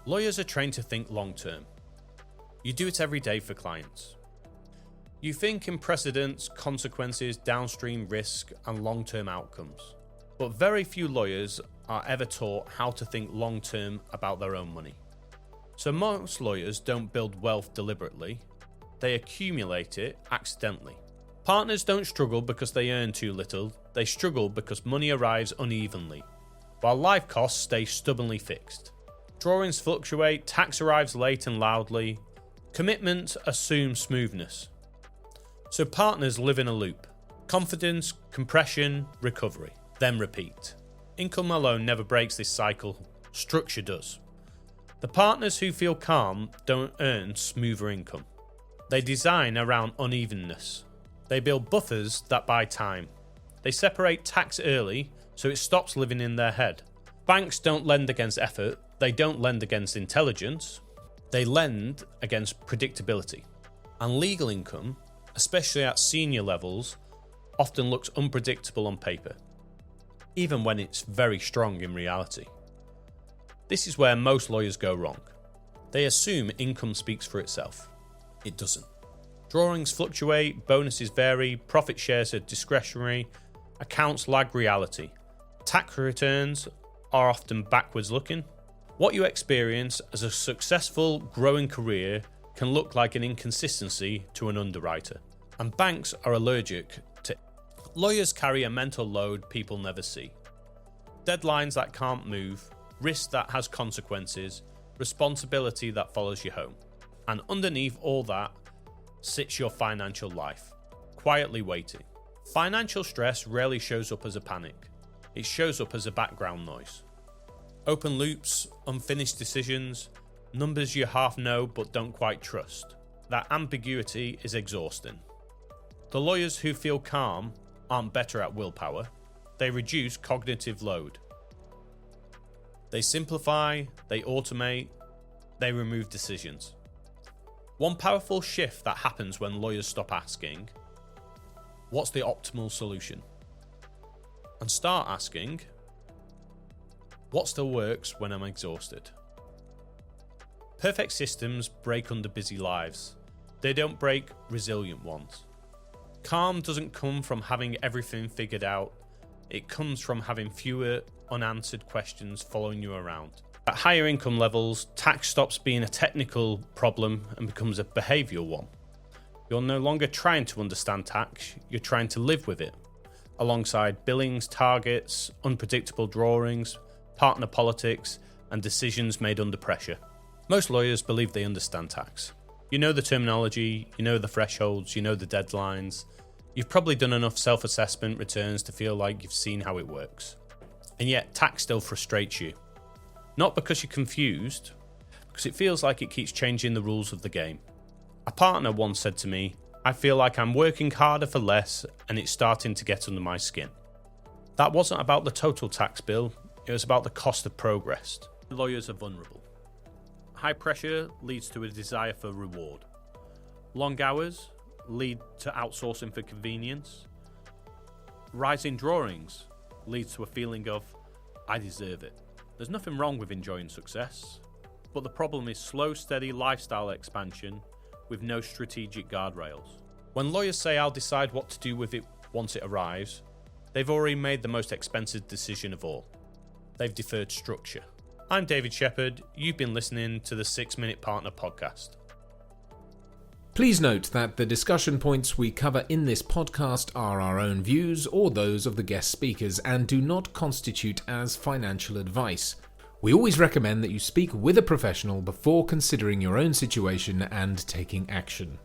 Lawyers are trained to think long term. You do it every day for clients. You think in precedents, consequences, downstream risk, and long-term outcomes. But very few lawyers are ever taught how to think long-term about their own money. So most lawyers don't build wealth deliberately, they accumulate it accidentally. Partners don't struggle because they earn too little, they struggle because money arrives unevenly, while life costs stay stubbornly fixed. Drawings fluctuate, tax arrives late and loudly, commitment assumes smoothness. So partners live in a loop. Confidence, compression, recovery, then repeat. Income alone never breaks this cycle, structure does. The partners who feel calm don't earn smoother income. They design around unevenness. They build buffers that buy time. They separate tax early so it stops living in their head. Banks don't lend against effort, they don't lend against intelligence, they lend against predictability. And legal income, especially at senior levels, often looks unpredictable on paper, even when it's very strong in reality. This is where most lawyers go wrong. They assume income speaks for itself. It doesn't. Drawings fluctuate, bonuses vary, profit shares are discretionary, accounts lag reality. Tax returns are often backwards looking. What you experience as a successful, growing career can look like an inconsistency to an underwriter. And banks are allergic to it. Lawyers carry a mental load people never see. Deadlines that can't move, risk that has consequences, responsibility that follows you home. And underneath all that sits your financial life, quietly waiting. Financial stress rarely shows up as a panic. It shows up as a background noise. Open loops, unfinished decisions, numbers you half know but don't quite trust. That ambiguity is exhausting. The lawyers who feel calm aren't better at willpower. They reduce cognitive load. They simplify, they automate, they remove decisions. One powerful shift that happens when lawyers stop asking, what's the optimal solution? And start asking, what still works when I'm exhausted? Perfect systems break under busy lives. They don't break resilient ones. Calm doesn't come from having everything figured out. It comes from having fewer unanswered questions following you around. At higher income levels, tax stops being a technical problem and becomes a behavioural one. You're no longer trying to understand tax, you're trying to live with it, alongside billings, targets, unpredictable drawings, partner politics, and decisions made under pressure. Most lawyers believe they understand tax. You know the terminology, you know the thresholds, you know the deadlines. You've probably done enough self-assessment returns to feel like you've seen how it works. And yet tax still frustrates you. Not because you're confused, because it feels like it keeps changing the rules of the game. A partner once said to me, I feel like I'm working harder for less and it's starting to get under my skin. That wasn't about the total tax bill, it was about the cost of progress. Lawyers are vulnerable. High pressure leads to a desire for reward. Long hours lead to outsourcing for convenience. Rising drawings leads to a feeling of, I deserve it. There's nothing wrong with enjoying success, but the problem is slow, steady lifestyle expansion with no strategic guardrails. When lawyers say I'll decide what to do with it once it arrives, they've already made the most expensive decision of all. They've deferred structure. I'm David Shepherd. You've been listening to the 6 Minute Partner Podcast. Please note that the discussion points we cover in this podcast are our own views or those of the guest speakers and do not constitute as financial advice. We always recommend that you speak with a professional before considering your own situation and taking action.